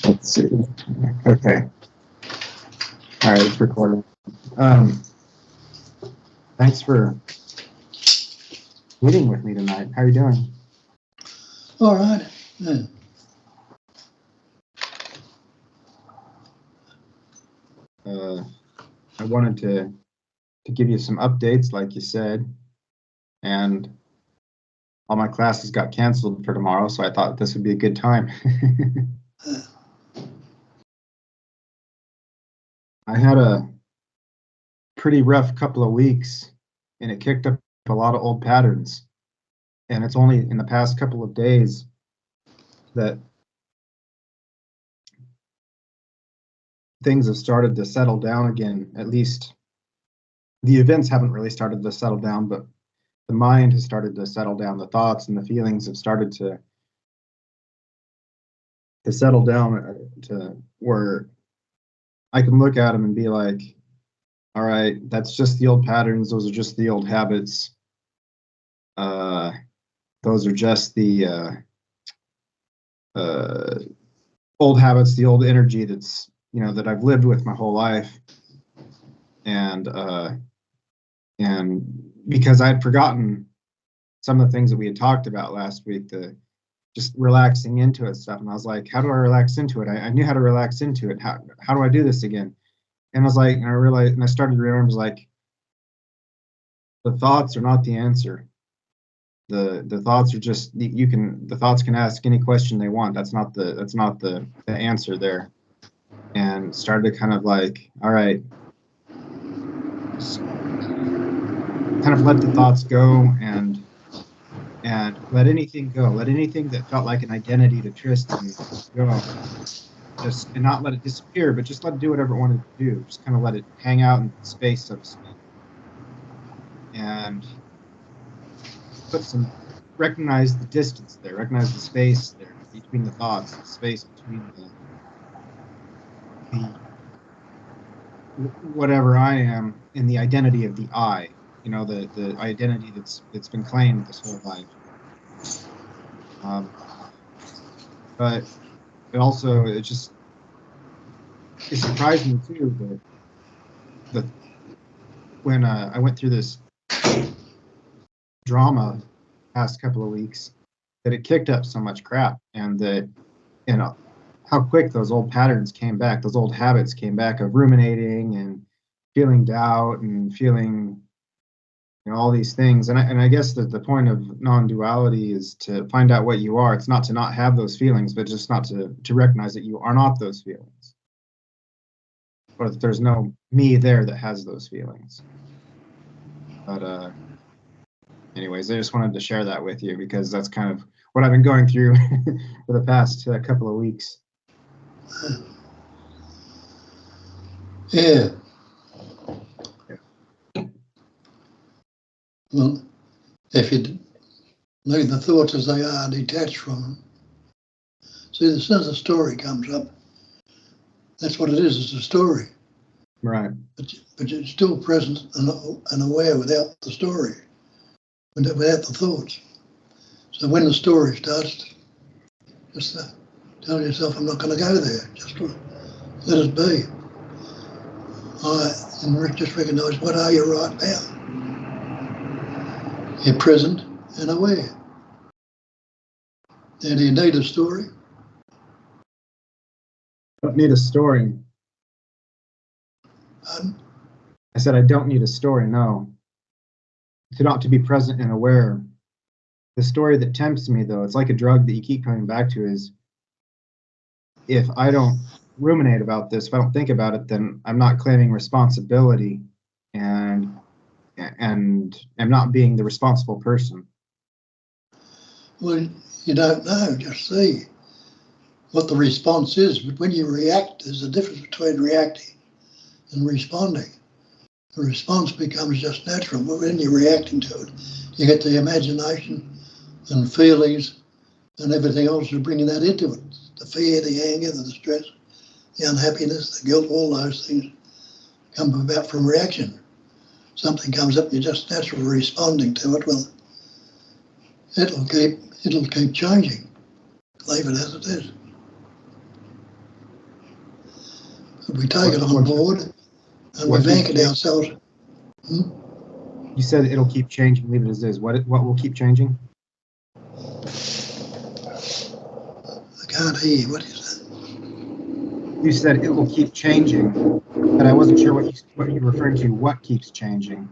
Let's see. Okay. All right, it's recording. Thanks for meeting with me tonight. How are you doing? All right. Yeah. I wanted to give you some updates, like you said, and all my classes got canceled for tomorrow, so I thought this would be a good time. I had a pretty rough couple of weeks, and it kicked up a lot of old patterns. And it's only in the past couple of days that things have started to settle down again. At least the events haven't really started to settle down, but the mind has started to settle down. The thoughts and the feelings have started to settle down to where I can look at them and be like, all right, that's just the old patterns. Those are just the old habits. Those are just the old habits, the old energy that's, that I've lived with my whole life. And because I'd forgotten some of the things that we had talked about last week, the just relaxing into it stuff. And I was like, how do I relax into it? I knew how to relax into it. How do I do this again? And I was like, and I realized, and I started to remember, like, the thoughts are not the answer. The thoughts are just, the thoughts can ask any question they want. That's not the answer there. And started to kind of like, all right, just kind of let the thoughts go and let anything go. Let anything that felt like an identity to Tristan go. Just, and not let it disappear, but just let it do whatever it wanted to do. Just kind of let it hang out in space, so to speak. And recognize the distance there, recognize the space there between the thoughts, the space between the whatever I am and the identity of the I, the identity that's been claimed this whole life. But it also, it surprised me too that when I went through this drama past couple of weeks, that it kicked up so much crap, and that how quick those old patterns came back, those old habits came back of ruminating and feeling doubt and feeling all these things. And I guess that the point of non-duality is to find out what you are. It's not to not have those feelings, but just not to recognize that you are not those feelings, or that there's no me there that has those feelings. But anyways, I just wanted to share that with you because that's kind of what I've been going through for the past couple of weeks. Yeah. Well, if you leave the thoughts as they are, detached from them. See, as soon as a story comes up, that's what it is. It's a story. Right. But you're still present and aware without the story, without the thoughts. So when the story starts, just tell yourself, I'm not going to go there. Just let it be. And just recognise, what are you right now? You're present and aware. Now, do you need a story? I don't need a story. I said I don't need a story, no. To be present and aware. The story that tempts me, though, it's like a drug that you keep coming back to, is if I don't ruminate about this, if I don't think about it, then I'm not claiming responsibility and I'm not being the responsible person. Well, you don't know, just see what the response is. But when you react, there's a difference between reacting and responding. The response becomes just natural, but when you're reacting to it, you get the imagination and feelings and everything else, you're bringing that into it. The fear, the anger, the distress, the unhappiness, the guilt, all those things come about from reaction. Something comes up, you're just naturally responding to it. Well, it'll keep changing. Leave it as it is. We take it on board and we've anchored ourselves. You said it'll keep changing, leave it as is. What will keep changing? I can't hear you. What is that? You said it will keep changing, but I wasn't sure what you're referring to. What keeps changing?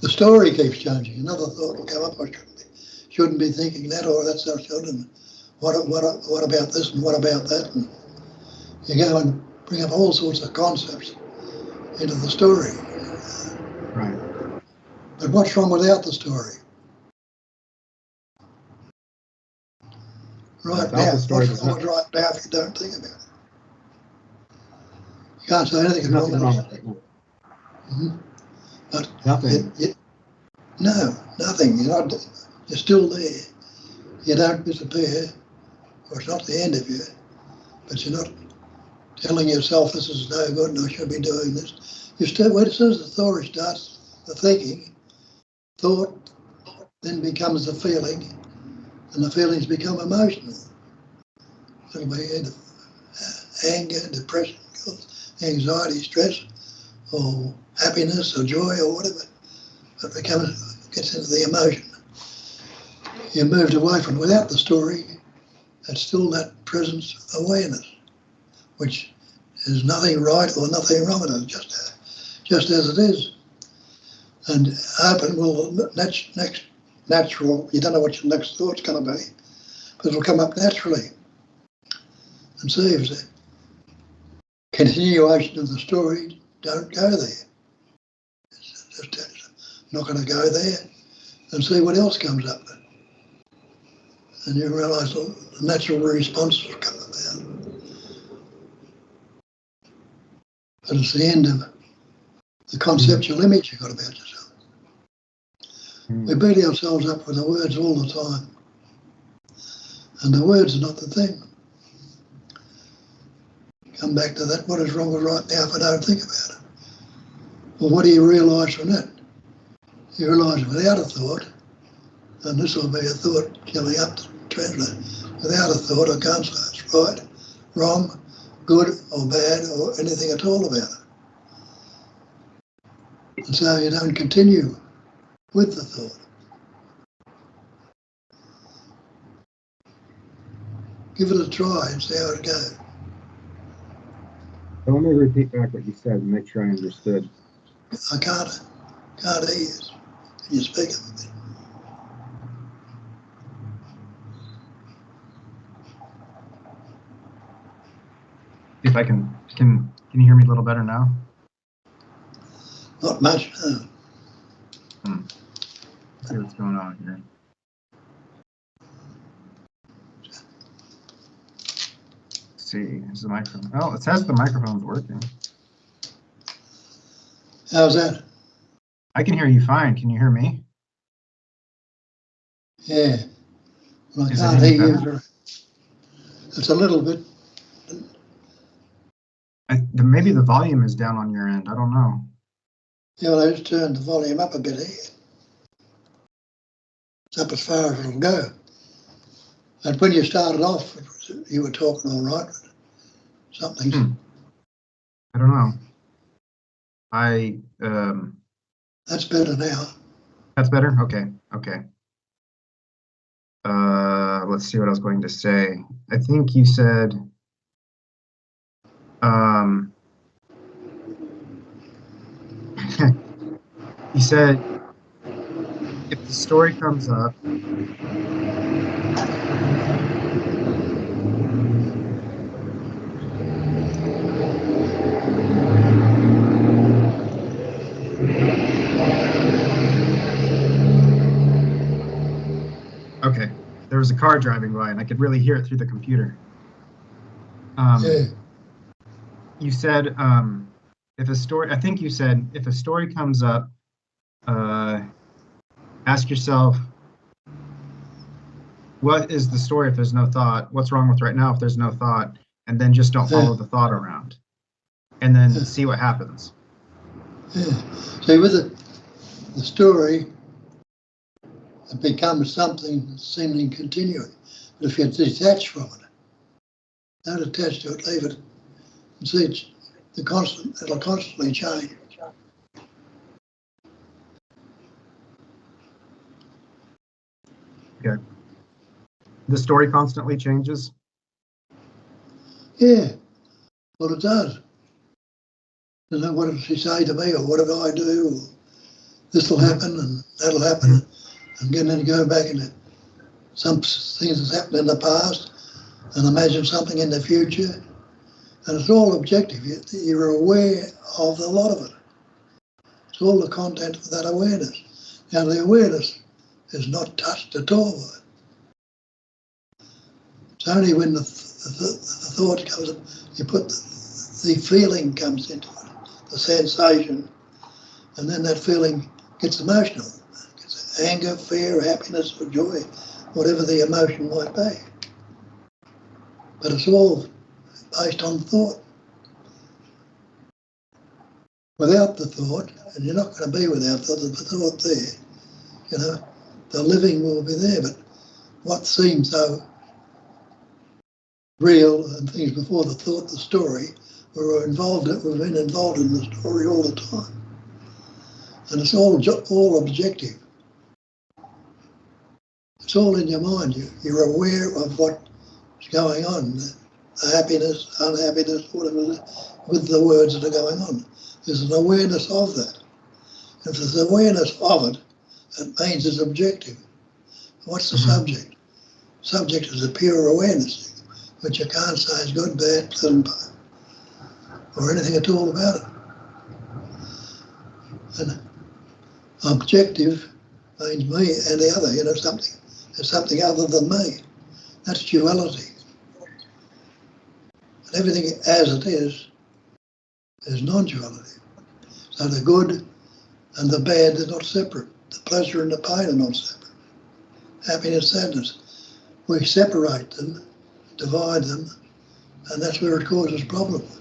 The story keeps changing. Another thought will come up. I shouldn't be thinking that, or that's not should. And what about this and what about that? And you go and bring up all sorts of concepts into the story. Right. But what's wrong without the story? Right now, what's wrong with right now if you don't think about it? You can't say anything wrong with it. But nothing. No, nothing. You're still there. You don't disappear, or it's not the end of you, but you're not telling yourself this is no good and I should be doing this. You still, as soon as the story starts, the thinking, thought then becomes the feeling, and the feelings become emotional. It'll be anger, depression, anxiety, stress, or happiness, or joy, or whatever. It gets into the emotion. You moved away from without the story. It's still that presence awareness, which is nothing right or nothing wrong with it, just as it is. And open will next natural. You don't know what your next thought's going to be, but it'll come up naturally. And see if the continuation of the story don't go there. It's not going to go there, and see what else comes up. And you realise the natural responses come about. But it's the end of the conceptual image you've got about yourself. We beat ourselves up with the words all the time. And the words are not the thing. Come back to that, what is wrong with right now if I don't think about it? Well, what do you realise from that? You realise without a thought, and this will be a thought coming up to translate. Without a thought, I can't say it's right, wrong, good or bad, or anything at all about it. And so you don't continue with the thought. Give it a try and see how it goes. So let me repeat back what you said and make sure I understood. I can't hear you. Can you speak up a bit? If I can you hear me a little better now? Not much, no. Let's see what's going on here. Let's see, is the microphone? Oh, it says the microphone's working. How's that? I can hear you fine. Can you hear me? Yeah. Well, I can't hear you. It's a little bit. Maybe the volume is down on your end. I don't know. Yeah, well, I just turned the volume up a bit here. It's up as far as it'll go. And when you started off, you were talking all right. Something's. I don't know. That's better now. That's better? Okay. Let's see what I was going to say. I think you said, you said, if the story comes up, okay, there was a car driving by and I could really hear it through the computer. Yeah. You said, if a story, I think you said, if a story comes up, ask yourself, what is the story if there's no thought? What's wrong with right now if there's no thought? And then just don't follow the thought around. And then see what happens. Yeah. See, with the story, it becomes something seemingly continuing. But if you're detached from it, don't attach to it, leave it And see, it'll constantly change. Okay. The story constantly changes? Yeah, well, it does. You know, what did she say to me, or what did I do? Or this will happen and that'll happen. And then go back into some things that's happened in the past and imagine something in the future. And it's all objective. You're aware of a lot of it. It's all the content of that awareness. Now, the awareness is not touched at all. It's only when the thought comes up, you put the feeling comes into it, the sensation, and then that feeling gets emotional. It gets anger, fear, happiness, or joy, whatever the emotion might be. But it's all based on thought. Without the thought, and you're not going to be without the thought there, you know, the living will be there, but what seems so real and things before the thought, the story, we've been involved in the story all the time. And it's all objective. It's all in your mind. You're aware of what's going on, the happiness, unhappiness, whatever it is, with the words that are going on. There's an awareness of that. If there's awareness of it, it means it's objective. What's the subject? Subject is a pure awareness, which you can't say is good, bad, pleasant, or anything at all about it. And objective means me and the other, you know, something. There's something other than me. That's duality. And everything as it is non-duality. So the good and the bad are not separate. The pleasure and the pain are not separate. Happiness, sadness. We separate them, divide them, and that's where it causes problems.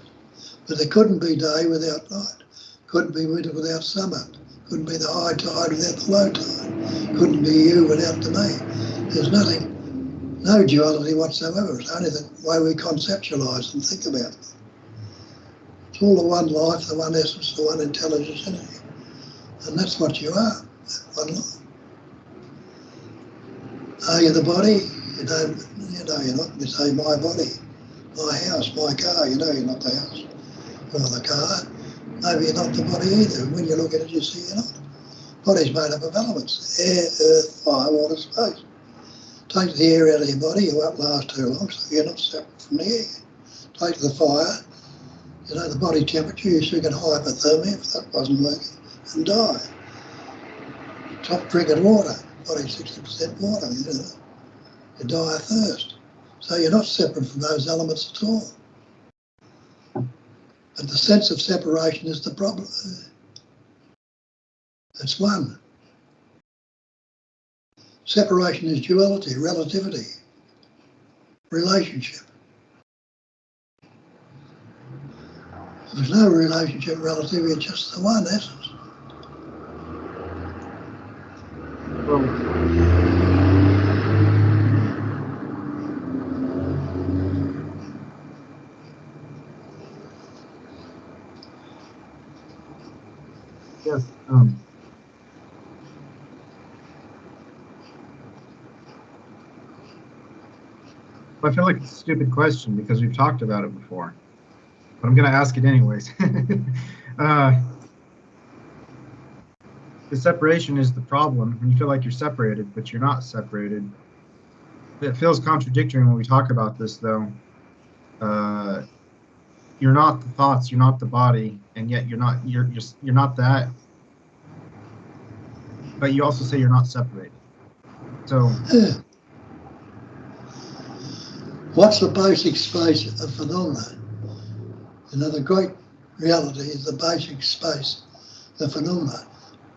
But there couldn't be day without night. Couldn't be winter without summer. Couldn't be the high tide without the low tide. Couldn't be you without the me. There's nothing, no duality whatsoever. It's only the way we conceptualise and think about it. It's all the one life, the one essence, the one intelligence energy. And that's what you are, one life. Are you the body? You know you're not. You say my body, my house, my car. You know you're not the house or the car. Maybe you're not the body either. And when you look at it, you see you're not. Body's made up of elements: air, earth, fire, water, space. Take the air out of your body, you won't last too long, so you're not separate from the air. Take the fire, you know, the body temperature, you still get hypothermia if that wasn't working, and die. Stop drinking water, body's 60% water, you know. You die of thirst. So you're not separate from those elements at all. But the sense of separation is the problem. It's one. Separation is duality, relativity, relationship. There's no relationship, relativity, it's just the one essence. Yes. I feel like it's a stupid question because we've talked about it before, but I'm going to ask it anyways. The separation is the problem. When you feel like you're separated, but you're not separated. It feels contradictory when we talk about this, though. You're not the thoughts, you're not the body, and yet you're not that. But you also say you're not separated. So, what's the basic space of phenomena? You know, the great reality is the basic space of phenomena.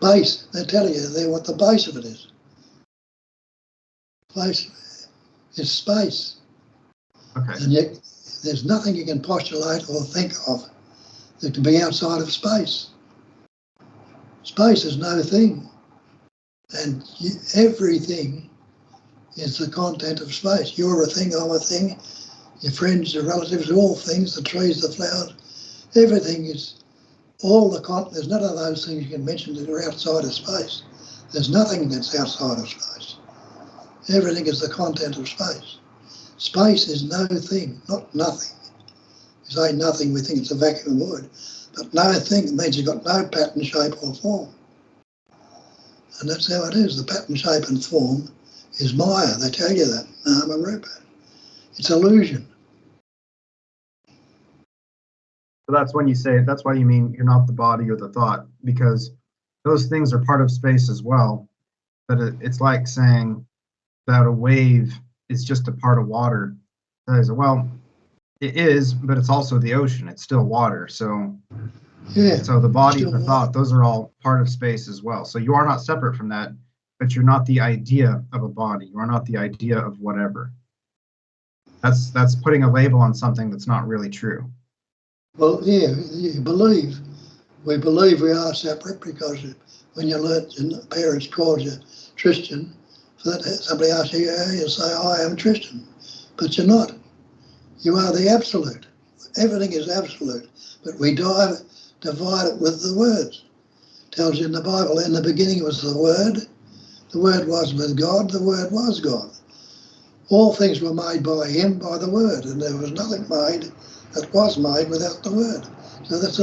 Base, they're telling you there what the base of it is. Base is space. okay. And yet there's nothing you can postulate or think of that can be outside of space. Space is no thing. And everything is the content of space. You're a thing, I'm a thing. your friends, your relatives, all things, the trees, the flowers, everything is all the there's none of those things you can mention that are outside of space. There's nothing that's outside of space. Everything is the content of space. Space is no thing, not nothing. You say nothing, we think it's a vacuum void. But no thing means you've got no pattern, shape or form. And that's how it is. The pattern, shape and form is Maya. They tell you that. Nama Rupa. It's illusion. So that's when you say, that's why you mean you're not the body or the thought, because those things are part of space as well. But it's like saying that a wave is just a part of water. Well, it is, but it's also the ocean. It's still water. So Yeah. so the body and the thought, those are all part of space as well. So you are not separate from that, but you're not the idea of a body. You are not the idea of whatever. That's putting a label on something that's not really true. Well, yeah, you believe. We believe we are separate because when you learnt and parents called you Tristan, so that somebody asks you, you say, I am Tristan. But you're not. You are the absolute. Everything is absolute. But we divide it with the words. It tells you in the Bible, in the beginning was the Word was with God, the Word was God. All things were made by Him, by the Word, and there was nothing made that was made without the Word. So that's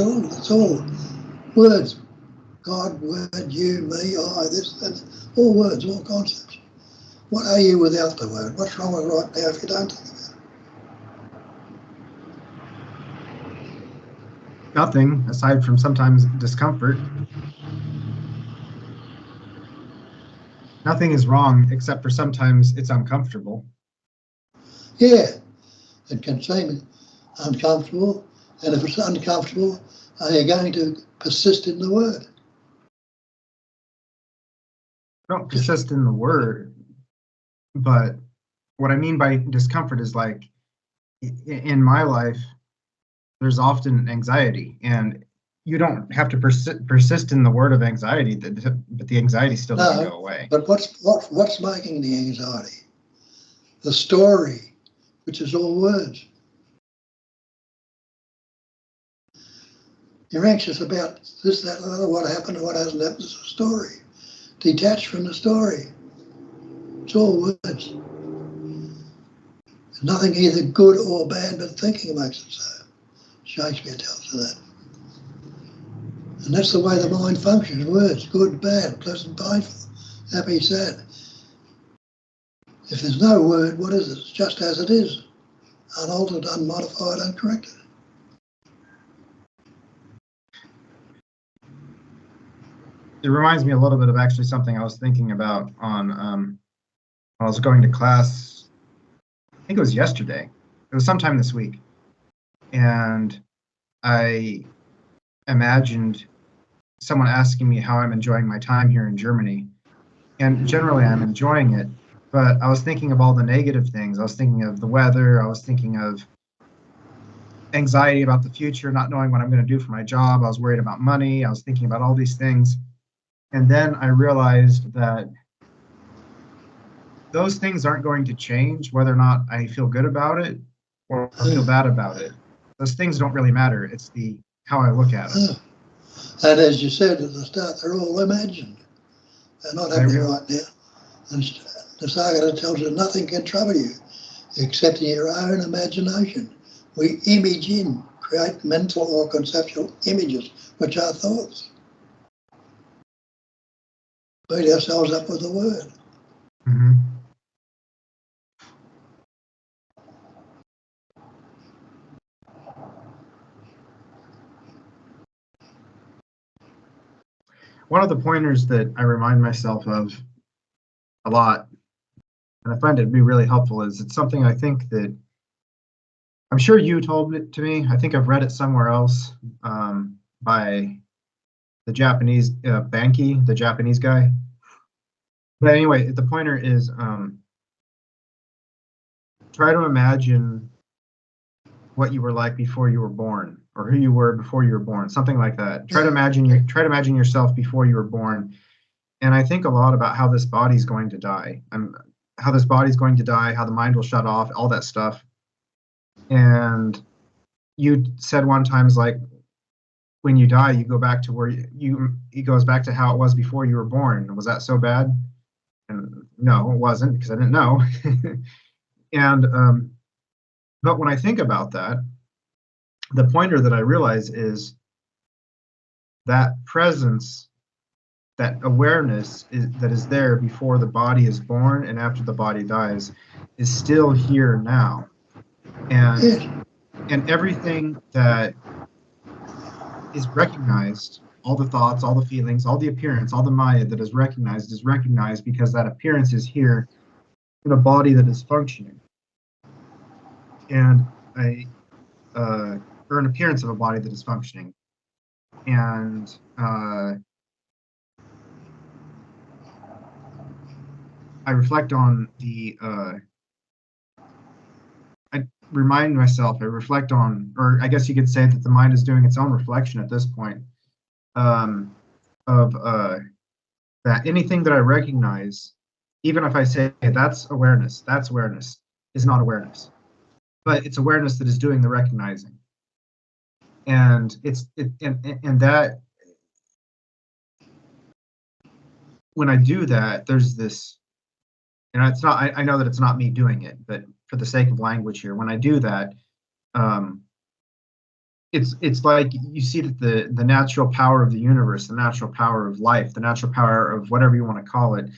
all words. God, Word, you, me, I, this, and all words, all concepts. What are you without the Word? What's wrong with right now if you don't think about it? Nothing aside from sometimes discomfort. Nothing is wrong except for sometimes it's uncomfortable. Yeah, it can seem uncomfortable, and if it's uncomfortable, are you going to persist in the Word? I don't persist in the word, but what I mean by discomfort is like in my life, there's often anxiety, and you don't have to persist in the word of anxiety, but the anxiety still doesn't go away. But what's making the anxiety? The story, which is all words. You're anxious about this, that, and other, what happened and what hasn't happened. It's a story. Detached from the story. It's all words. There's nothing either good or bad, but thinking makes it so. Shakespeare tells you that. And that's the way the mind functions. Words, good, bad, pleasant, painful, happy, sad. If there's no word, what is it? It's just as it is. Unaltered, unmodified, uncorrected. It reminds me a little bit of actually something I was thinking about on when I was going to class. I think it was yesterday. It was sometime this week, and I imagined someone asking me how I'm enjoying my time here in Germany, and generally I'm enjoying it. But I was thinking of all the negative things. I was thinking of the weather. I was thinking of anxiety about the future, not knowing what I'm going to do for my job. I was worried about money. I was thinking about all these things. And then I realized that those things aren't going to change whether or not I feel good about it or feel bad about it. Those things don't really matter. It's the how I look at them. And as you said at the start, they're all imagined. They're not happening right now. And the Saga tells you nothing can trouble you except in your own imagination. We image in, create mental or conceptual images, which are thoughts. Beat ourselves up with the word. Mm-hmm. One of the pointers that I remind myself of a lot, and I find it to be really helpful, is it's something I think that I'm sure you told it to me. I think I've read it somewhere else by the Japanese Banki, the Japanese guy. But anyway, the pointer is try to imagine what you were like before you were born, or who you were before you were born, something like that. Try to imagine yourself before you were born. And I think a lot about how this body's going to die. How this body's going to die, how the mind will shut off, all that stuff. And you said one time is like, when you die, you go back to where it goes back to how it was before you were born. Was that so bad? And no, it wasn't, because I didn't know. And but when I think about that, the pointer that I realize is that presence, that awareness that is there before the body is born and after the body dies, is still here now. Yes. And everything that is recognized, all the thoughts, all the feelings, all the appearance, all the Maya that is recognized because that appearance is here in a body that is functioning. And or an appearance of a body that is functioning. And I reflect on I remind myself, I reflect on, or I guess you could say that the mind is doing its own reflection at this point, of that anything that I recognize, even if I say, hey, that's awareness, is not awareness. But it's awareness that is doing the recognizing. And and that, when I do that, there's this, and it's not, I know that it's not me doing it, but for the sake of language here, when I do that, it's like you see that the natural power of the universe, the natural power of life, the natural power of whatever you want to call it,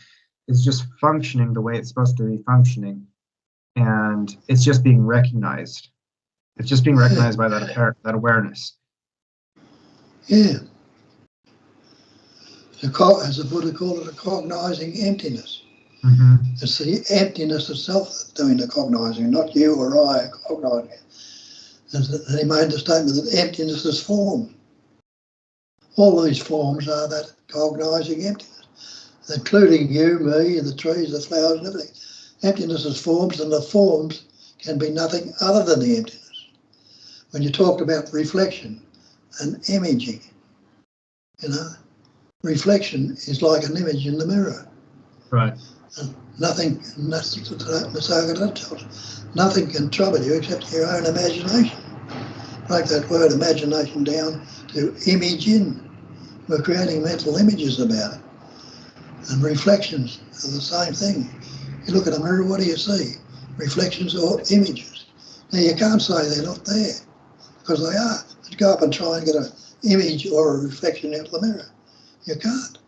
is just functioning the way it's supposed to be functioning, and it's just being recognized. It's just being recognized by that awareness. Yeah. As the Buddha called it, a cognizing emptiness. Mm-hmm. It's the emptiness itself that's doing the cognizing, not you or I cognizing. And he made the statement that emptiness is form. All these forms are that cognizing emptiness, including you, me, and the trees, the flowers, and everything. Emptiness is forms, and the forms can be nothing other than the emptiness. When you talked about reflection and imaging, reflection is like an image in the mirror. Right. And nothing can trouble you except your own imagination. Break that word imagination down to image in. We're creating mental images about it. And reflections are the same thing. You look at a mirror, what do you see? Reflections or images. Now you can't say they're not there, because they are. But go up and try and get an image or a reflection out of the mirror. You can't.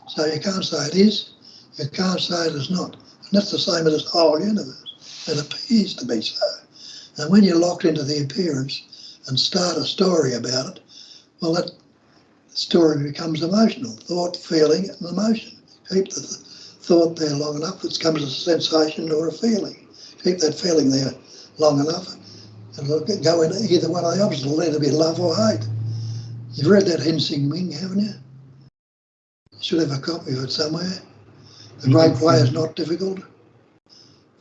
So you can't say it is, you can't say it is not. And that's the same as this whole universe. It appears to be so. And when you're locked into the appearance and start a story about it, well, that story becomes emotional. Thought, feeling, and emotion. Keep the thought there long enough, it becomes a sensation or a feeling. Keep that feeling there long enough, and it'll go in either one of the options. It'll either be love or hate. You've read that Hensing Ming, haven't you? You should have a copy of it somewhere. The great way is not difficult.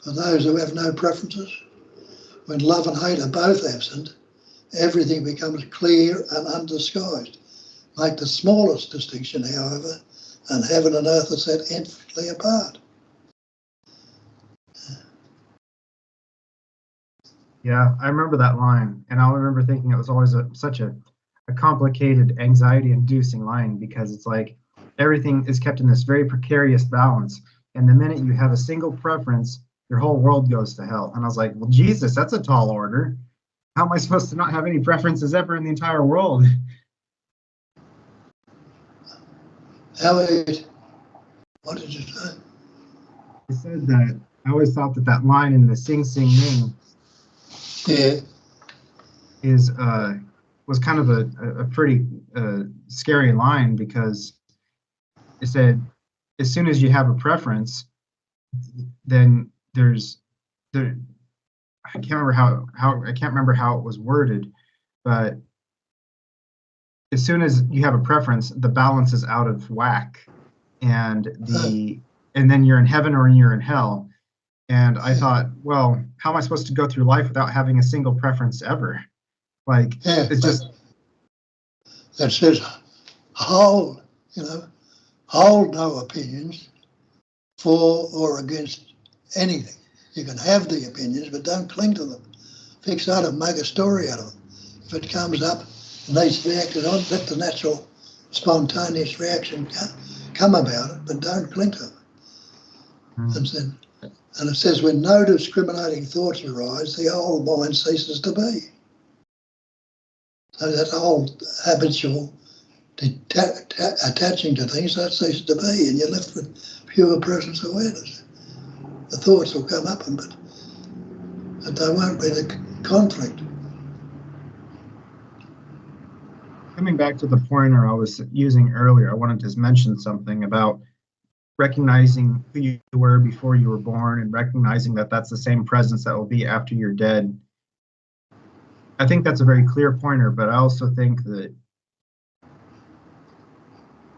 For those who have no preferences, when love and hate are both absent, everything becomes clear and undisguised. Make the smallest distinction, however, and heaven and earth are set infinitely apart. Yeah, I remember that line, and I remember thinking it was always such a complicated, anxiety-inducing line, because it's like everything is kept in this very precarious balance, and the minute you have a single preference, your whole world goes to hell. And I was like, well, Jesus, that's a tall order. How am I supposed to not have any preferences ever in the entire world? Elliot, what did you say? I said that I always thought that line in the Sing Sing Ming is was kind of a pretty scary line, because it said, as soon as you have a preference, then there I can't remember how it was worded, but as soon as you have a preference, the balance is out of whack, and then you're in heaven or you're in hell. And I thought, well, how am I supposed to go through life without having a single preference ever? Like, it's just, that says hold no opinions for or against anything. You can have the opinions, but don't cling to them. fixate them, make a story out of them. If it comes up and needs to be acted on, let the natural, spontaneous reaction come about it, but don't cling to them. And it says, when no discriminating thoughts arise, the whole mind ceases to be. So that whole habitual attaching to things, that ceases to be, and you're left with pure presence awareness. The thoughts will come up, but there won't be the conflict. Coming back to the pointer I was using earlier, I wanted to mention something about recognizing who you were before you were born and recognizing that that's the same presence that will be after you're dead. I think that's a very clear pointer, but I also think that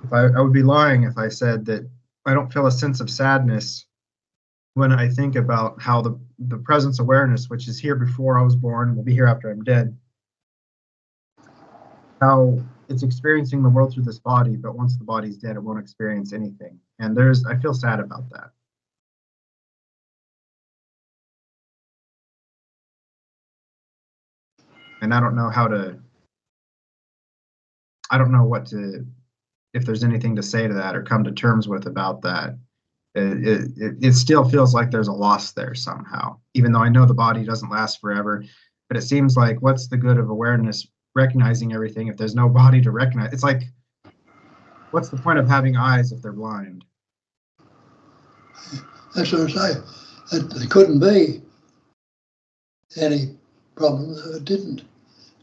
if I would be lying if I said that I don't feel a sense of sadness when I think about how the presence awareness, which is here before I was born, will be here after I'm dead, how it's experiencing the world through this body, but once the body's dead, it won't experience anything. And I feel sad about that. And I don't know if there's anything to say to that or come to terms with about that. It still feels like there's a loss there somehow, even though I know the body doesn't last forever. But it seems like, what's the good of awareness recognizing everything if there's no body to recognize? It's like, what's the point of having eyes if they're blind? That's what I'm saying. There couldn't be any problem if it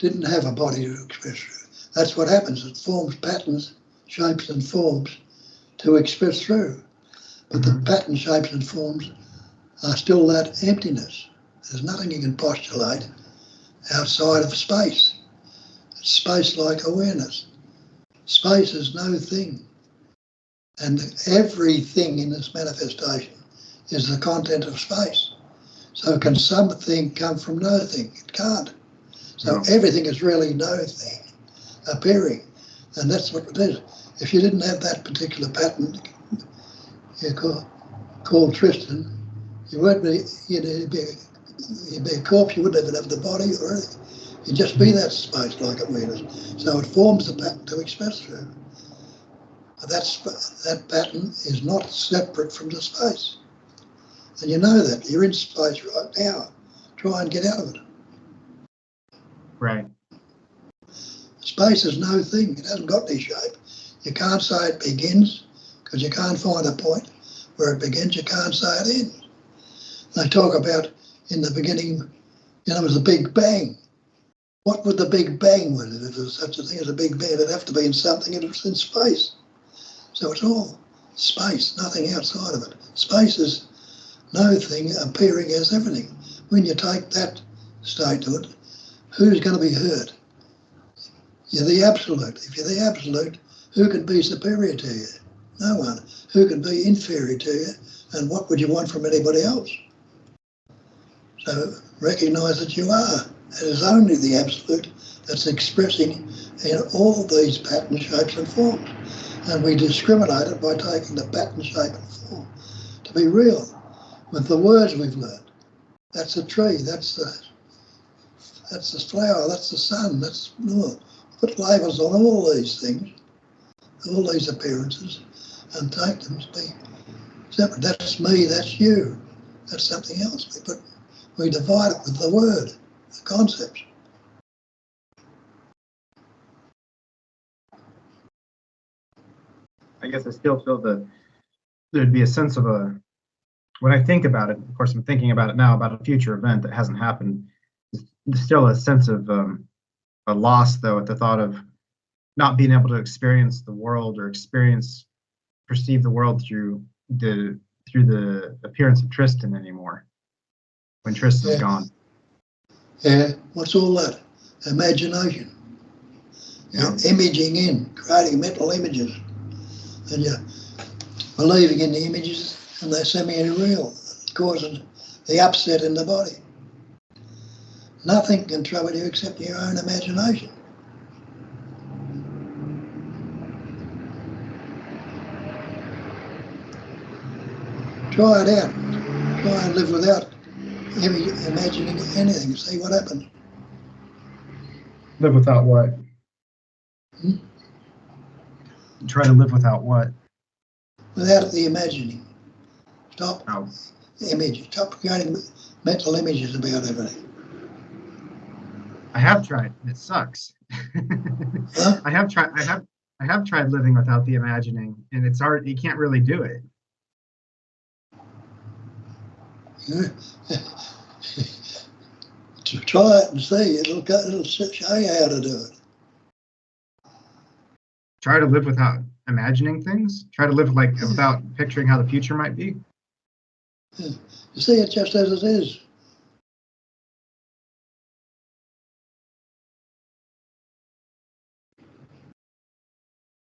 didn't have a body to express through. That's what happens. It forms patterns, shapes and forms to express through. But the pattern, shapes and forms are still that emptiness. There's nothing you can postulate outside of space. It's space like awareness. Space is no thing. And everything in this manifestation is the content of space. So can something come from no thing? It can't. So everything is really no thing appearing. And that's what it is. If you didn't have that particular pattern, you called Tristan, you'd be a corpse, you wouldn't even have the body or anything. You'd just be that space like awareness. So it forms the pattern to express through. But that pattern is not separate from the space. And you know that. You're in space right now. Try and get out of it. Right. Space is no thing. It hasn't got any shape. You can't say it begins because you can't find a point where it begins. You can't say it ends. They talk about in the beginning, it was the Big Bang. What would the Big Bang be? If there was such a thing as a Big Bang, it'd have to be in something that was in space. So it's all space, nothing outside of it. Space is no thing appearing as everything. When you take that statement, who's going to be hurt? You're the absolute. If you're the absolute, who can be superior to you? No one. Who can be inferior to you? And what would you want from anybody else? So recognise that you are. It is only the absolute that's expressing in all these patterns, shapes and forms. And we discriminate it by taking the pattern, shape and form to be real with the words we've learned. That's a tree, that's the flower, that's the sun, that's put labels on all these things, all these appearances, and take them to be separate. That's me, that's you, that's something else. We divide it with the word, the concepts. I guess I still feel that there'd be a sense of when I think about it, of course I'm thinking about it now, about a future event that hasn't happened, there's still a sense of a loss though at the thought of not being able to experience the world or perceive the world through the appearance of Tristan anymore, when Tristan's gone. Yeah, what's all that? Imagination. Yeah. You're imaging in, creating mental images, and you're believing in the images, and they're semi-real, causing the upset in the body. Nothing can trouble you except your own imagination. Try it out. Try and live without imagining anything, see what happens. Live without what? Hmm? Try to live without what? Without the imagining. Stop Oh. images. Stop creating mental images about everything. I have tried. It sucks. Huh? I have tried. I have tried living without the imagining, and it's hard. You can't really do it. Try it and see. It'll show you how to do it. Try to live without imagining things. Try to live like without picturing how the future might be. You see it just as it is.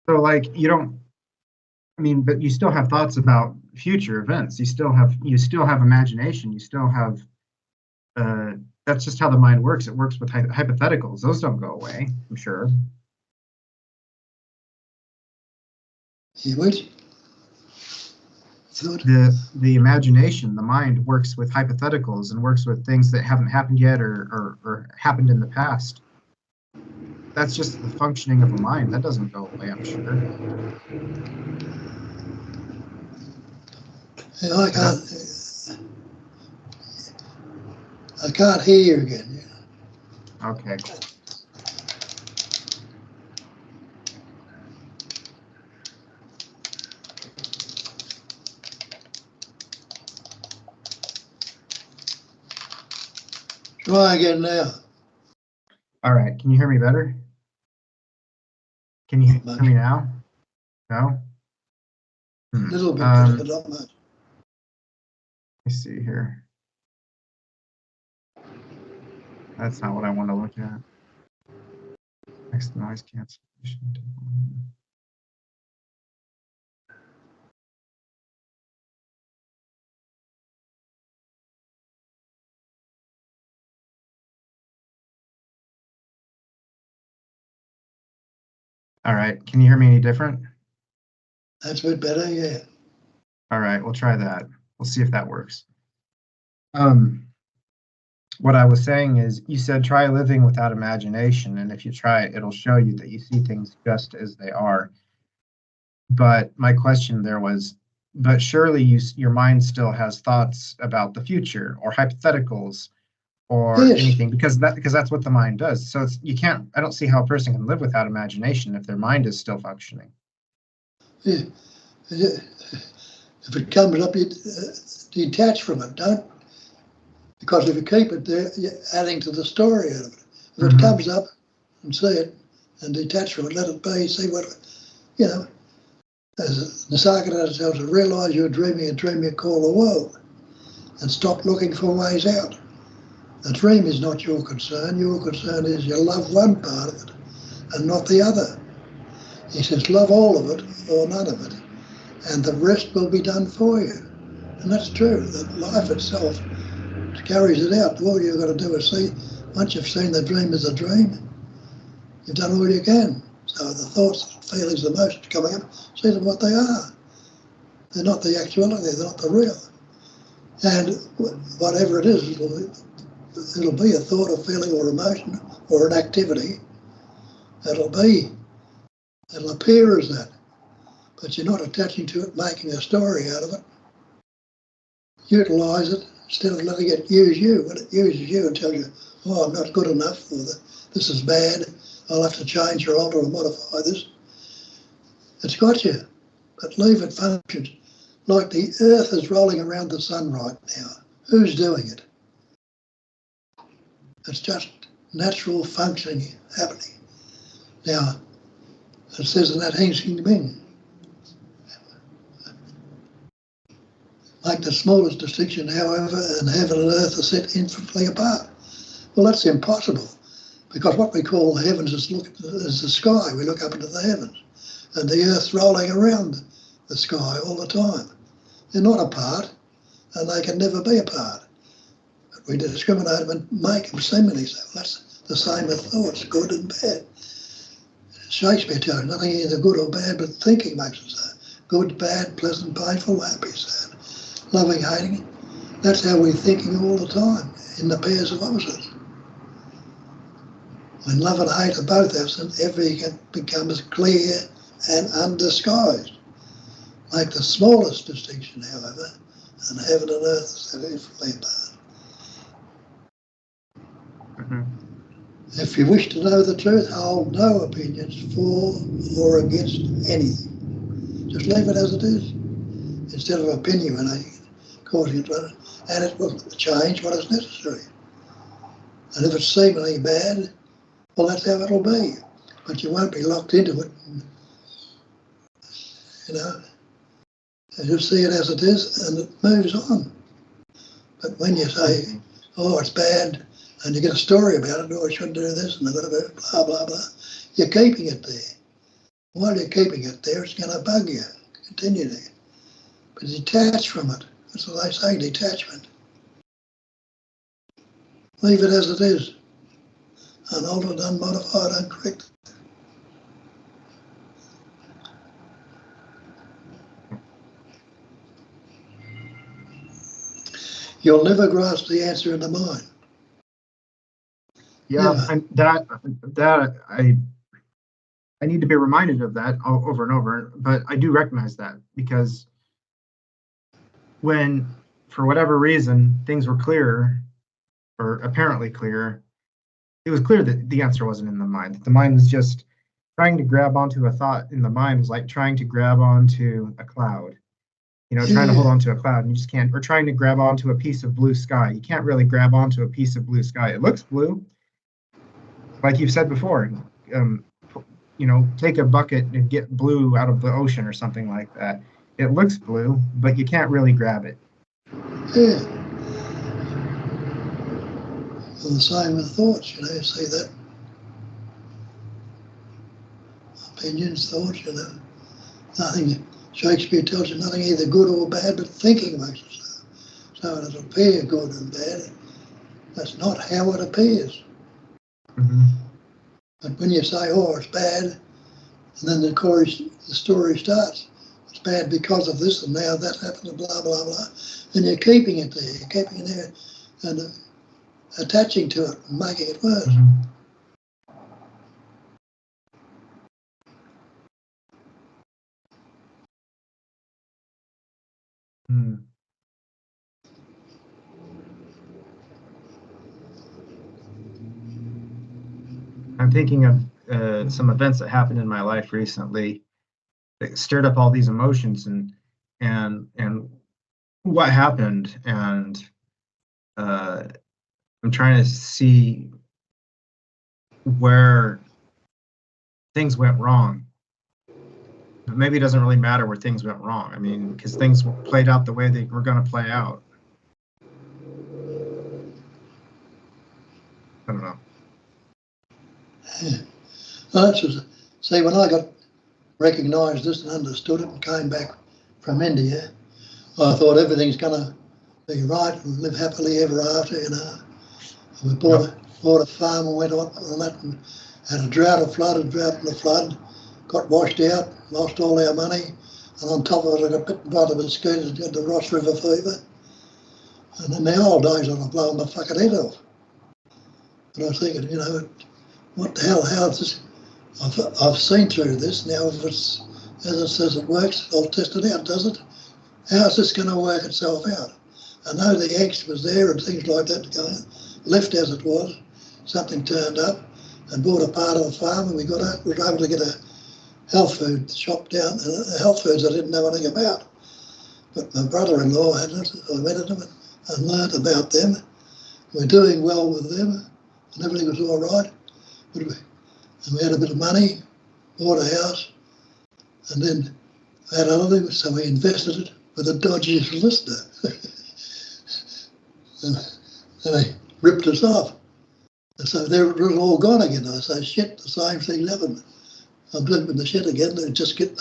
So like you don't. I mean, but you still have thoughts about future events. You still have imagination. You still have. That's just how the mind works. It works with hypotheticals. Those don't go away. I'm sure. Which thought? The imagination, the mind works with hypotheticals and works with things that haven't happened yet or happened in the past. That's just the functioning of a mind. That doesn't go away, I'm sure. I can't hear you again. Okay. Try again now. All right. Can you hear me better? Can you hear me now? No? A little bit better, but not much. Let me see here. That's not what I want to look at. Next noise cancellation. All right. Can you hear me any different? That's a bit better, yeah. All right. We'll try that. We'll see if that works. What I was saying is, you said try living without imagination, and if you try it, it'll show you that you see things just as they are. But my question there was, but surely your mind still has thoughts about the future or hypotheticals or Yes. anything, because that's what the mind does. So you can't. I don't see how a person can live without imagination if their mind is still functioning. Yeah. If it comes up, you detach from it, don't. Because if you keep it there, you're adding to the story out of it. If it comes up and see it and detach from it, let it be, see what, as Nisargadatta tells us, realise you're dreaming a dream you call the world and stop looking for ways out. The dream is not your concern. Your concern is you love one part of it and not the other. He says, love all of it or none of it, and the rest will be done for you. And that's true. That life itself carries it out. All you've got to do is see, once you've seen the dream as a dream, you've done all you can. So the thoughts, feelings, emotions coming up, see them what they are. They're not the actuality, they're not the real. And whatever it is, it'll be a thought, a feeling, or emotion, or an activity. It'll appear as that. But you're not attaching to it, making a story out of it. Utilise it instead of letting it use you. When it uses you and tells you, oh, I'm not good enough, or this is bad, I'll have to change or alter or modify this. It's got you, but leave it function. Like the earth is rolling around the sun right now. Who's doing it? It's just natural functioning happening. Now, it says in that Heng Ming, make the smallest distinction, however, and heaven and earth are set infinitely apart. Well, that's impossible, because what we call the heavens is the sky. We look up into the heavens, and the earth's rolling around the sky all the time. They're not apart, and they can never be apart. But we discriminate them and make them seemingly so. That's the same with thoughts, good and bad. Shakespeare tells us nothing either good or bad, but thinking makes it so. Good, bad, pleasant, painful, happy, sad, loving, hating. That's how we're thinking all the time, in the pairs of opposites. When love and hate are both absent, everything becomes clear and undisguised. Make the smallest distinction, however, and heaven and earth are set infinitely apart. Mm-hmm. If you wish to know the truth, hold no opinions for or against anything. Just leave it as it is, instead of opinionating, causing it to, and it will change what is necessary. And if it's seemingly bad, well, that's how it'll be. But you won't be locked into it, you know. And you'll see it as it is, and it moves on. But when you say, oh, it's bad, and you get a story about it, oh, I shouldn't do this, and I've got to do blah, blah, blah, you're keeping it there. While you're keeping it there, it's going to bug you, continue there. But detach from it. That's what they say, detachment. Leave it as it is, unaltered, unmodified, uncorrected. You'll never grasp the answer in the mind. Yeah, I need to be reminded of that over and over, but I do recognize that because when, for whatever reason, things were clearer or apparently clearer, it was clear that the answer wasn't in the mind. The mind was just trying to grab onto a thought in the mind was like trying to grab onto a cloud, trying to hold onto a cloud and you just can't, or trying to grab onto a piece of blue sky. You can't really grab onto a piece of blue sky. It looks blue, like you've said before. Take a bucket and get blue out of the ocean or something like that. It looks blue, but you can't really grab it. Yeah. Well, the same with thoughts, you see that. Opinions, thoughts, Nothing, Shakespeare tells you nothing either good or bad, but thinking makes it so. So it doesn't appear good and bad. That's not how it appears. Mm-hmm. But when you say, oh, it's bad, and then the story starts, it's bad because of this and now that happened and blah, blah, blah, then you're keeping it there. You're keeping it there and attaching to it and making it worse. Mm-hmm. Mm. I'm thinking of some events that happened in my life recently that stirred up all these emotions and what happened, and I'm trying to see where things went wrong. But maybe it doesn't really matter where things went wrong. I mean, because things played out the way they were going to play out. I don't know. Yeah. Well, see, when I got recognised this and understood it and came back from India, I thought everything's going to be right and live happily ever after, And we bought a farm and went on that and had a drought and a flood, got washed out, lost all our money, and on top of it I got bitten by the mosquitoes and had the Ross River fever. And in the old days I'd have blown my fucking head off. But I was thinking, what the hell, how is this? I've seen through this, now if it's as it says it works, I'll test it out, does it? How's this going to work itself out? I know the angst was there and things like that going, left as it was, something turned up and bought a part of the farm and we were able to get a health food shop down, health foods I didn't know anything about. But my brother-in-law had it, I went to them and learnt about them. We're doing well with them and everything was all right. And we had a bit of money, bought a house, and then had other things, so we invested it with a dodgy solicitor. and they ripped us off. And so there it was all gone again. I say, shit, the same thing happened. I'm living the shit again. They just get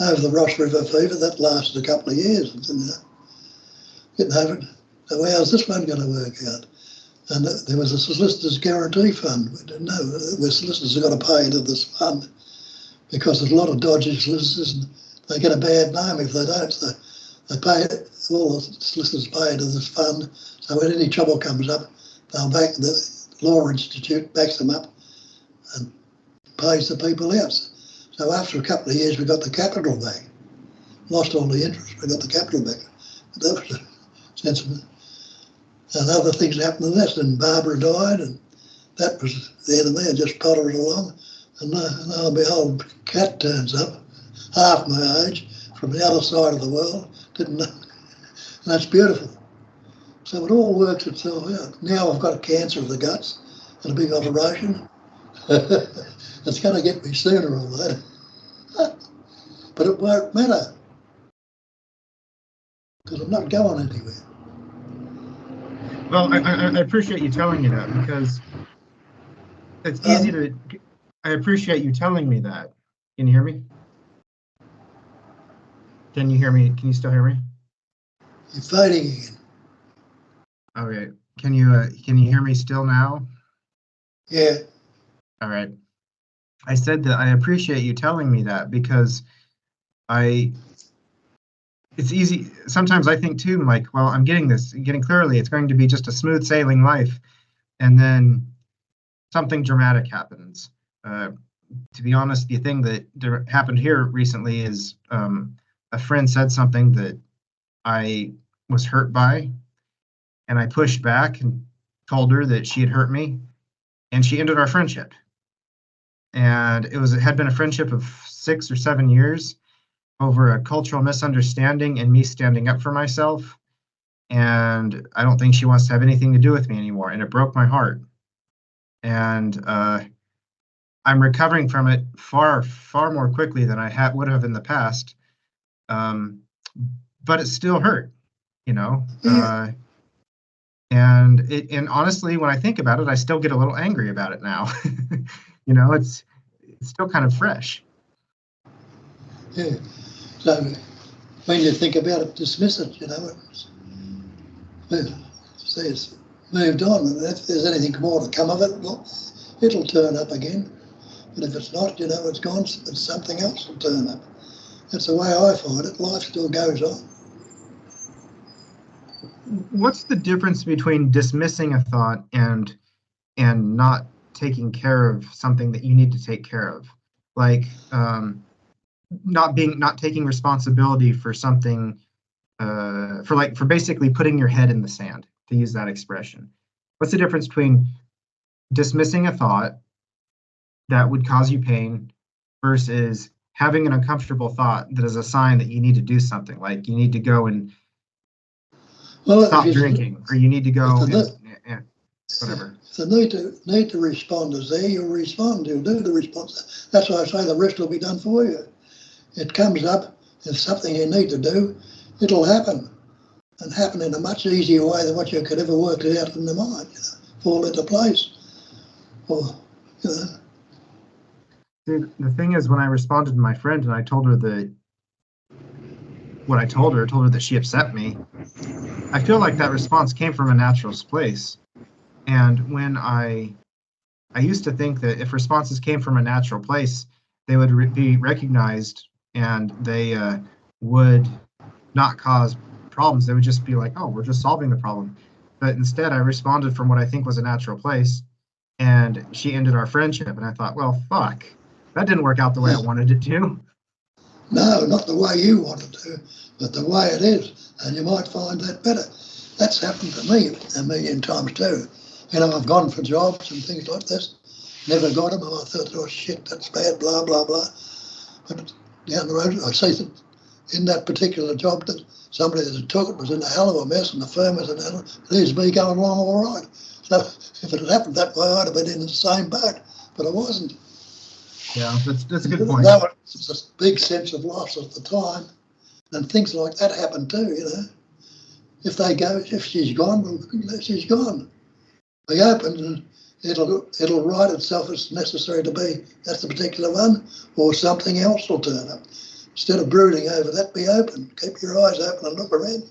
over the Ross River fever. That lasted a couple of years. Getting over it. So how's this one going to work out? And there was a solicitor's guarantee fund. We didn't know. The solicitors have got to pay into this fund because there's a lot of dodgy solicitors and they get a bad name if they don't. So they pay all the solicitors pay into this fund. So when any trouble comes up, they'll back the Law Institute backs them up and pays the people out. So after a couple of years, we got the capital back. Lost all the interest, we got the capital back. But that was a sensible. And other things happened to this. And Barbara died, and that was the end of me. I just pottered along, and lo and behold, Cat turns up, half my age, from the other side of the world. Didn't know. And that's beautiful. So it all works itself out. Now I've got cancer of the guts and a big operation. It's going to get me sooner or later. But it won't matter, because I'm not going anywhere. Well, I appreciate you telling me that, because it's easy to. I appreciate you telling me that. Can you hear me? Can you hear me? Can you still hear me? You're fading again. All right. Can you hear me still now? Yeah. All right. I said that I appreciate you telling me that, because it's easy. Sometimes I think too, like, well, I'm getting clearly, it's going to be just a smooth sailing life. And then something dramatic happens. To be honest, the thing that happened here recently is a friend said something that I was hurt by, and I pushed back and told her that she had hurt me, and she ended our friendship. And it had been a friendship of 6 or 7 years over a cultural misunderstanding and me standing up for myself. And I don't think she wants to have anything to do with me anymore. And it broke my heart. And I'm recovering from it far, far more quickly than I would have in the past. But it still hurt, you know. And honestly, when I think about it, I still get a little angry about it now. You know, it's still kind of fresh. Yeah. So when you think about it, dismiss it, you know. Say it's moved on, and if there's anything more to come of it, well, it'll turn up again. But if it's not, you know, it's gone, but something else will turn up. That's the way I find it. Life still goes on. What's the difference between dismissing a thought and not taking care of something that you need to take care of? Like not taking responsibility for something, for basically putting your head in the sand, to use that expression. What's the difference between dismissing a thought that would cause you pain versus having an uncomfortable thought that is a sign that you need to do something, like you need to go and stop drinking, or you need to go and whatever. If the need to respond is there, you'll respond. You'll do the response. That's why I say the rest will be done for you. It comes up, it's something you need to do, it'll happen, and happen in a much easier way than what you could ever work it out in the mind, you know, fall into place. Or, you know. Dude, the thing is, when I responded to my friend and I told her that what I told her that she upset me, I feel like that response came from a natural place. And when I used to think that if responses came from a natural place, they would be recognized and they would not cause problems. They would just be like, oh, we're just solving the problem. But instead, I responded from what I think was a natural place, and she ended our friendship. And I thought, well, fuck, that didn't work out the way I wanted it to. No, not the way you wanted to, but the way it is. And you might find that better. That's happened to me a million times too. You know, I've gone for jobs and things like this, never got them, and I thought, oh shit, that's bad, blah, blah, blah. But down the road, I see that in that particular job that somebody that took it was in a hell of a mess, and the firm was in a hell of a, here's me going along all right. So if it had happened that way, I'd have been in the same boat, but I wasn't. Yeah, that's a good point. That was a big sense of loss at the time, and things like that happen too, you know. If she's gone, well, she's gone. Be open, and it'll right itself as necessary to be. That's the particular one, or something else will turn up. Instead of brooding over that, be open. Keep your eyes open and look around,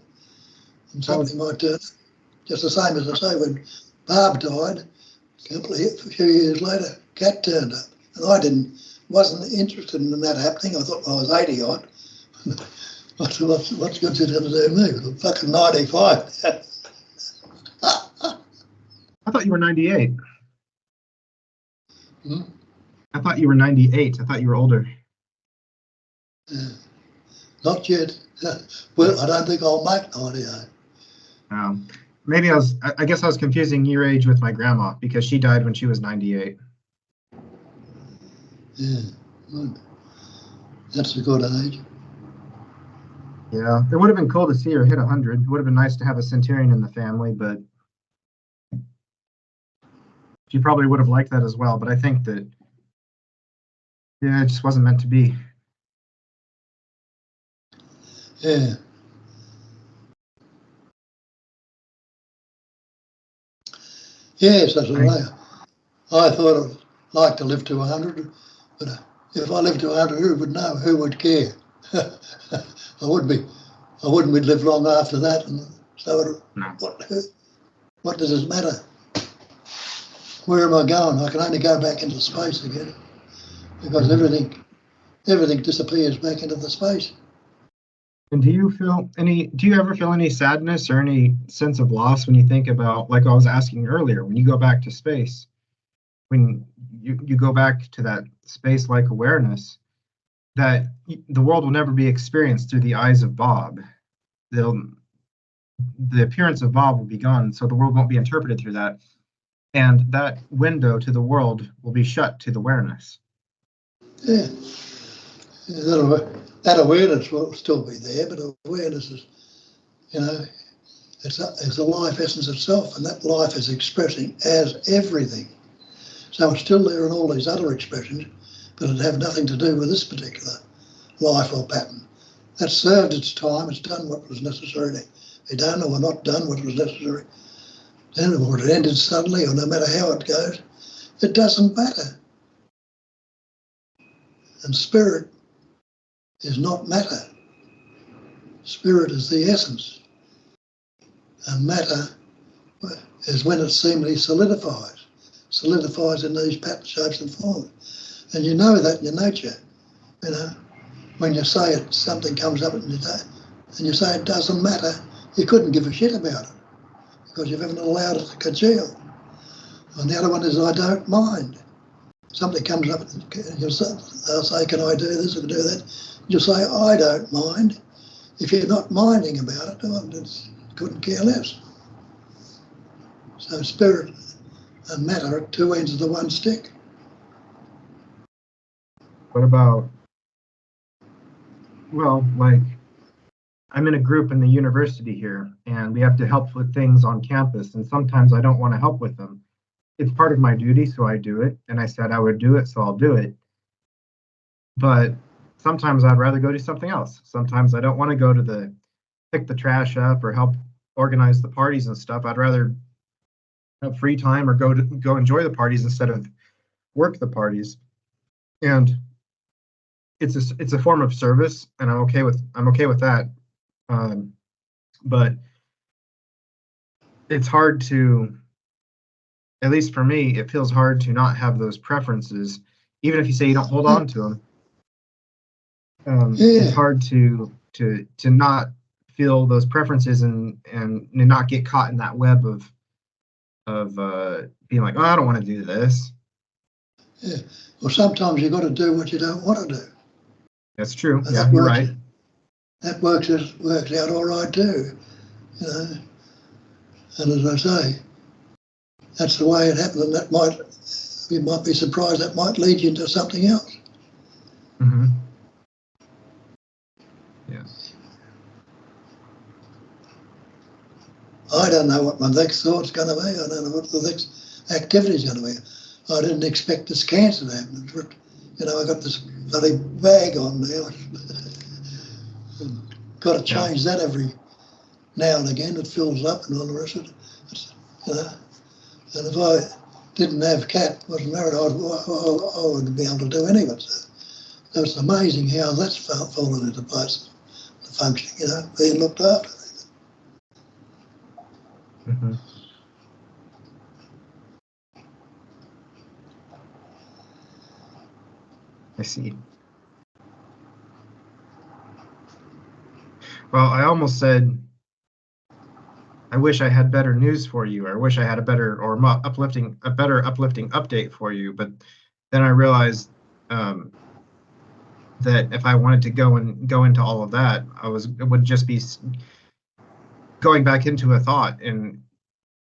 and something might turn up. Just the same as I say, when Barb died, a few years later, Cat turned up, and I wasn't interested in that happening. I thought I was 80 odd. What's good you going to do me? I'm fucking 95. I thought you were 98. Hmm? I thought you were 98. I thought you were older. Yeah. Not yet. Well, I don't think I'll make 98. Maybe I guess I was confusing your age with my grandma because she died when she was 98. Yeah, good. That's a good age. Yeah, it would have been cool to see her hit 100. It would have been nice to have a centurion in the family, but she probably would have liked that as well. But I think that, yeah, it just wasn't meant to be. Yeah. Yes, that's right. I thought I'd like to live to 100, but if I lived to 100, who would know? Who would care? I wouldn't be. I wouldn't be live long after that, and so No. what does it matter? Where am I going? I can only go back into space again because everything disappears back into the space. And do you ever feel any sadness or any sense of loss when you think about, like I was asking earlier, when you go back to space, when you go back to that space-like awareness, that the world will never be experienced through the eyes of Bob. The appearance of Bob will be gone, so the world won't be interpreted through that. And that window to the world will be shut to the awareness. Yeah, that awareness will still be there, but awareness is, it's a life essence itself, and that life is expressing as everything. So it's still there in all these other expressions, but it have nothing to do with this particular life or pattern. That served its time, it's done what was necessary to be done, or not done what was necessary. Then, or it ended suddenly, or no matter how it goes, it doesn't matter. And spirit is not matter. Spirit is the essence. And matter is when it seemingly solidifies in these patterns, shapes and forms. And you know that in your nature, when you say it, something comes up and you say it doesn't matter, you couldn't give a shit about it because you haven't allowed it to congeal. And the other one is I don't mind. Something comes up and they'll say, can I do this or do that? You'll say, I don't mind. If you're not minding about it, I couldn't care less. So spirit and matter are two ends of the one stick. What about, well, like I'm in a group in the university here, and we have to help with things on campus, and sometimes I don't want to help with them. It's part of my duty, so I do it. And I said I would do it, so I'll do it. But sometimes I'd rather go do something else. Sometimes I don't want to go to pick the trash up or help organize the parties and stuff. I'd rather have free time or go enjoy the parties instead of work the parties. And it's a form of service, and I'm okay with that. But it's hard to, at least for me, it feels hard to not have those preferences, even if you say you don't hold on to them. It's hard to not feel those preferences and not get caught in that web of being like, oh, I don't want to do this. Yeah. Well, sometimes you've got to do what you don't want to do. That's true. And yeah, you're right. That works out all right too, And as I say, that's the way it happened. And you might be surprised that might lead you into something else. Mm-hmm. Yeah. I don't know what my next thought's going to be. I don't know what the next activity's going to be. I didn't expect this cancer to happen. I got this bloody bag on now. Got to change that every now and again. It fills up and all the rest of it. And if I didn't have cat, wasn't married, I wouldn't be able to do any of it. So it's amazing how that's fallen into place, the functioning, being looked after. Mm-hmm. I see. Well, I almost said, I wish I had better news for you, or I wish I had a better or uplifting update for you. But then I realized that if I wanted to go into all of that, it would just be going back into a thought, and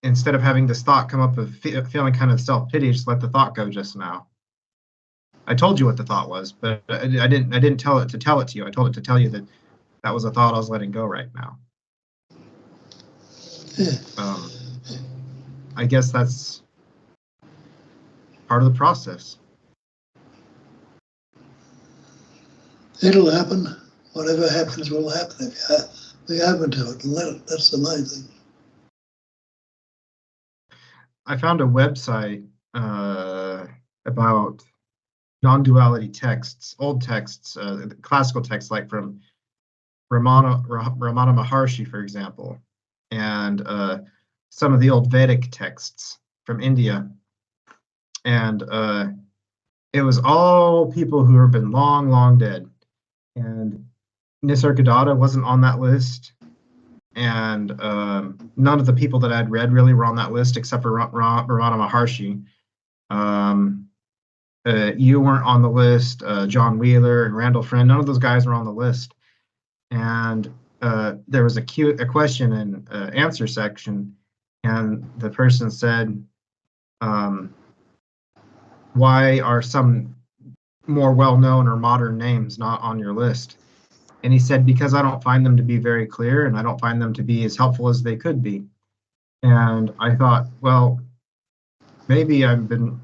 instead of having this thought come up of feeling kind of self-pity, just let the thought go just now. I told you what the thought was, but I didn't tell it to you. I told it to tell you that that was a thought I was letting go right now. Yeah. I guess that's part of the process. It'll happen. Whatever happens will happen if you be open to it and let it. That's the main thing. I found a website about non-duality texts, old texts, classical texts like from Ramana Maharshi, for example, and some of the old Vedic texts from India. And it was all people who have been long, long dead. And Nisargadatta wasn't on that list. And none of the people that I'd read really were on that list except for Ramana Maharshi. You weren't on the list. John Wheeler and Randall Friend, none of those guys were on the list. And there was a question and answer section, and the person said, why are some more well-known or modern names not on your list? And he said, because I don't find them to be very clear, and I don't find them to be as helpful as they could be. And I thought, well, maybe I've been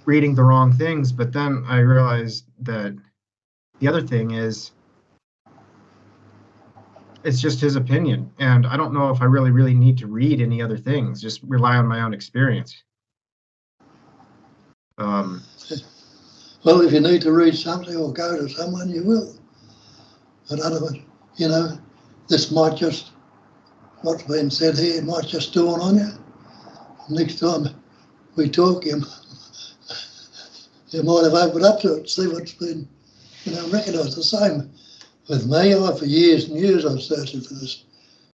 reading the wrong things, but then I realized that the other thing is, it's just his opinion, and I don't know if I really need to read any other things. Just rely on my own experience. Well, if you need to read something or go to someone, you will. But otherwise, this might just, what's been said here might just dawn on you. Next time we talk, you might have opened up to it, see what's been, recognised. The same with me. For years and years I was searching for this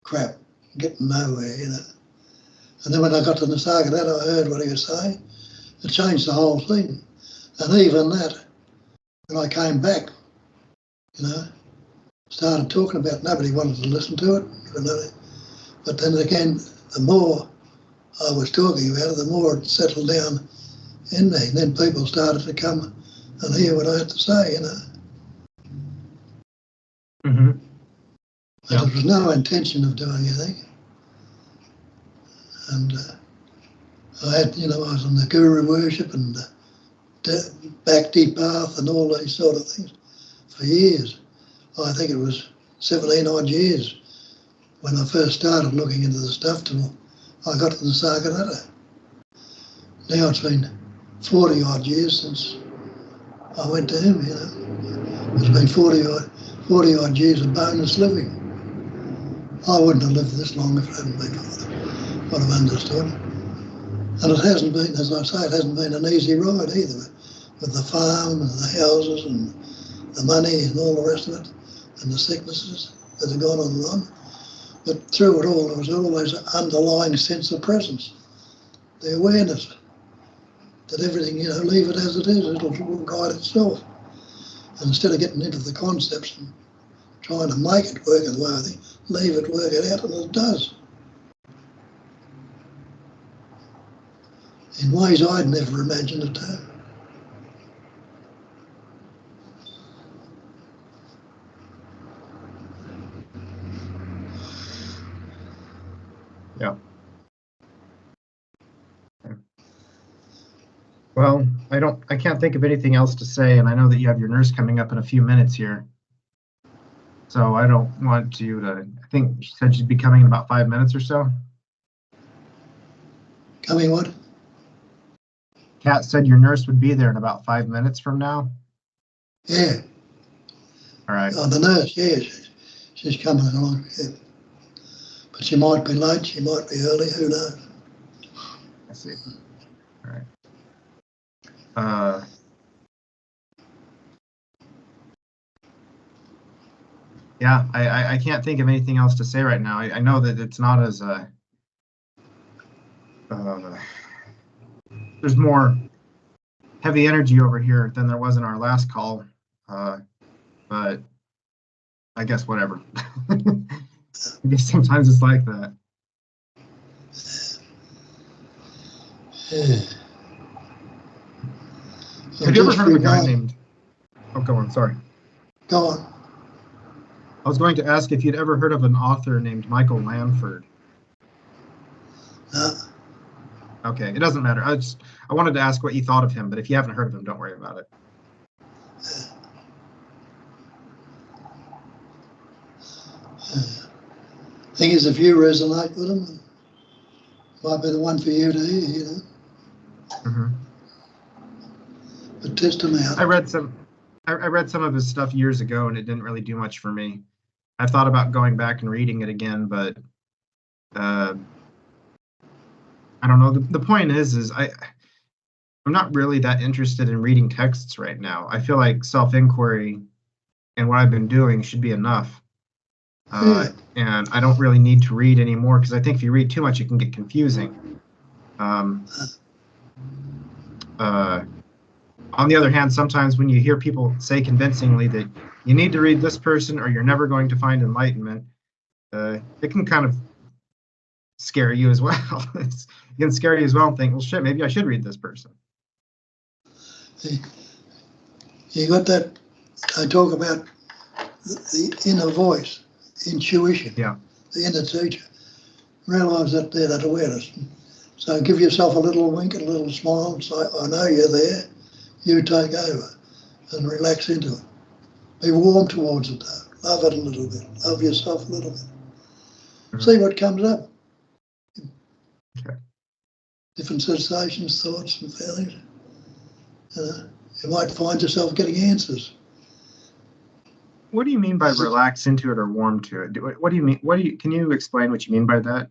crap, getting nowhere, And then when I got to Nisargadatta, I heard what he was saying. It changed the whole thing. And even that, when I came back, started talking about it, nobody wanted to listen to it. But then again, the more I was talking about it, the more it settled down in me. And then people started to come and hear what I had to say, Mm-hmm. But there was no intention of doing anything. And I had, I was on the guru worship and Bhakti path and all these sort of things for years. I think it was 17 odd years when I first started looking into the stuff till I got to the Nisargadatta. Now it's been 40 odd years since I went to him, It's been 40 odd years of bonus living. I wouldn't have lived this long if it hadn't been for what I've understood. And it hasn't been, as I say, it hasn't been an easy ride either, with the farm and the houses and the money and all the rest of it, and the sicknesses that have gone on and on. But through it all, there was always an underlying sense of presence, the awareness that everything, leave it as it is, it'll guide itself. And instead of getting into the concepts and trying to make it work the way I think, leave it, work it out, and it does. In ways I'd never imagined it to. Yeah. Well, I can't think of anything else to say, and I know that you have your nurse coming up in a few minutes here. So I don't want you to, I think she said she'd be coming in about 5 minutes or so. Coming what? Kat said your nurse would be there in about 5 minutes from now. Yeah. All right. Oh, the nurse, yeah, she's coming along, yeah. But she might be late, she might be early, who knows? I see. All right. Yeah, I can't think of anything else to say right now. I know that it's not as there's more heavy energy over here than there was in our last call, but I guess whatever. I guess sometimes it's like that. Yeah. So Have you ever just heard of a guy remind, named? Oh, go on. Sorry, go on. I was going to ask if you'd ever heard of an author named Michael Lanford. No. Okay, it doesn't matter. I wanted to ask what you thought of him, but if you haven't heard of him, don't worry about it. Thing is, if you resonate with them, it might be the one for you to hear, Mm-hmm. but test them I out. read some. I read some of his stuff years ago, and it didn't really do much for me. I thought about going back and reading it again, but uh, I don't know. The point is I'm not really that interested in reading texts right now. I feel like self-inquiry and what I've been doing should be enough. Yeah. And I don't really need to read anymore because I think if you read too much, it can get confusing. Um, on the other hand, sometimes when you hear people say convincingly that you need to read this person or you're never going to find enlightenment, it can kind of scare you as well. It can scare you as well and think, well, shit, maybe I should read this person. You got that, I talk about the inner voice, intuition, Yeah. the inner teacher. Realise that there, that awareness. So give yourself a little wink and a little smile and say, I know you're there, you take over and relax into it. Be warm towards it though. Love it a little bit. Love yourself a little bit. Mhm. See what comes up. Okay. Different sensations, thoughts and feelings. You might find yourself getting answers. What do you mean by relax into it or warm to it? What do you mean? Can you explain what you mean by that?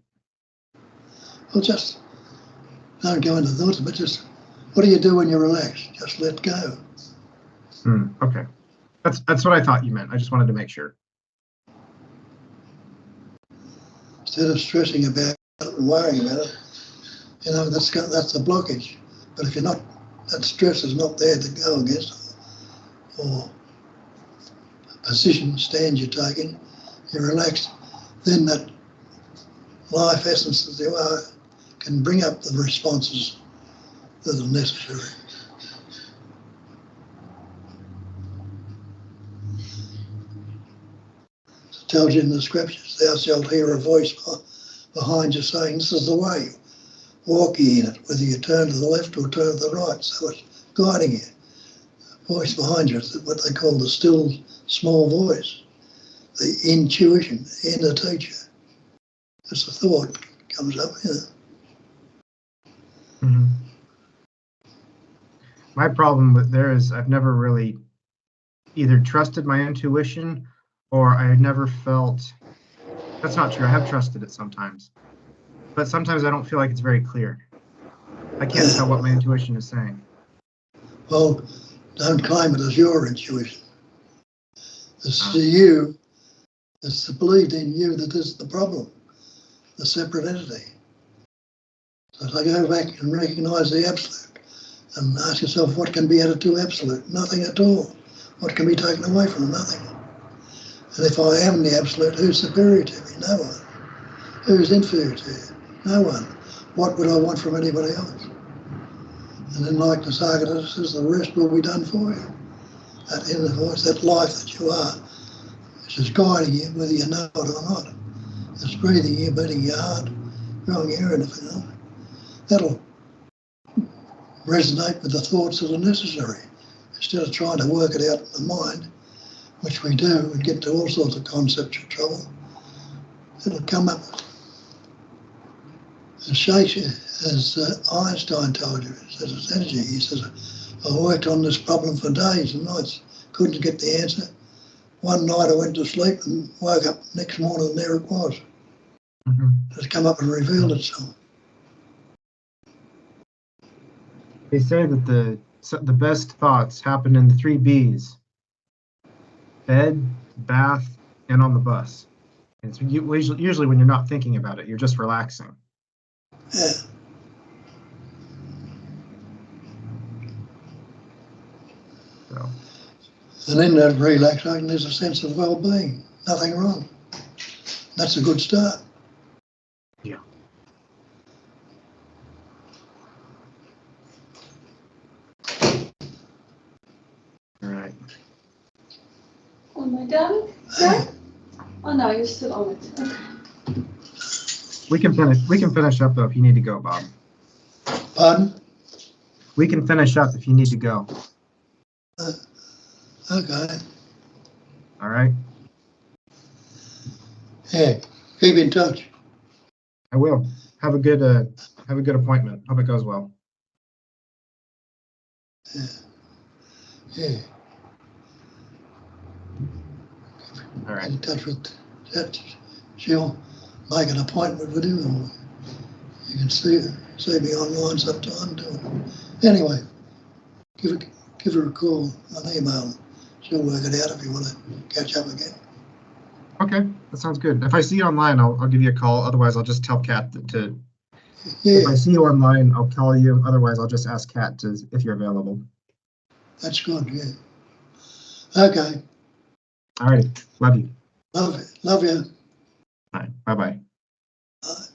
Well, just don't go into thoughts, but just what do you do when you relax? Just let go. Okay. That's what I thought you meant. I just wanted to make sure. Instead of stressing about it and worrying about it, that's the blockage. But if you're not, that stress is not there to go against, or position, stand you're taking, you're relaxed, then that life essence that you are can bring up the responses that are necessary. It tells you in the scriptures, thou shalt hear a voice behind you saying, this is the way, walk ye in it, whether you turn to the left or turn to the right. So it's guiding you. The voice behind you is what they call the still small voice, the intuition, the inner teacher. It's a thought comes up, Mm-hmm. My problem with there is I've never really either trusted my intuition or I never felt. That's not true. I have trusted it sometimes, but sometimes I don't feel like it's very clear. I can't tell what my intuition is saying. Well, don't claim it as your intuition. It's you, it's the belief in you that is the problem, the separate entity. So to go back and recognise the absolute and ask yourself what can be added to absolute? Nothing at all. What can be taken away from? Nothing. And if I am the absolute, who's superior to me? No one. Who's inferior to you? No one. What would I want from anybody else? And then, like the Saga says, the rest will be done for you. That inner voice, that life that you are, is just guiding you whether you know it or not. It's breathing you, beating your heart, growing your anything else. That'll resonate with the thoughts that are necessary. Instead of trying to work it out in the mind, which we do and get to all sorts of conceptual trouble, it'll come up. As Shakespeare, as Einstein told you, he says it's energy. He says, I worked on this problem for days and nights, couldn't get the answer. One night I went to sleep and woke up next morning and there it was. Mm-hmm. It's come up and revealed itself. They say that the best thoughts happen in the three B's: bed, bath, and on the bus. It's usually when you're not thinking about it, you're just relaxing. Yeah. So. And in that relaxation, there's a sense of well-being. Nothing wrong. That's a good start. Yeah. All right. Am I done? Hey, Oh no, you're still on it. Okay. We can finish up though if you need to go, Bob. pardon? We can finish up if you need to go. Okay. All right. Yeah. Keep in touch. I will. Have a good appointment. Hope it goes well. Yeah. Yeah. All right. Get in touch with that. She'll make an appointment with you, and you can see me online sometime too. Anyway, give her a call, an email. She'll work it out if you want to catch up again. Okay, that sounds good. If I see you online, I'll give you a call. Otherwise, I'll just tell Kat to. Yeah, If I see you online, I'll call you. Otherwise, I'll just ask Kat if you're available. that's good. Yeah. Okay. All right. Love you. Love you. All right. Bye-bye. Bye.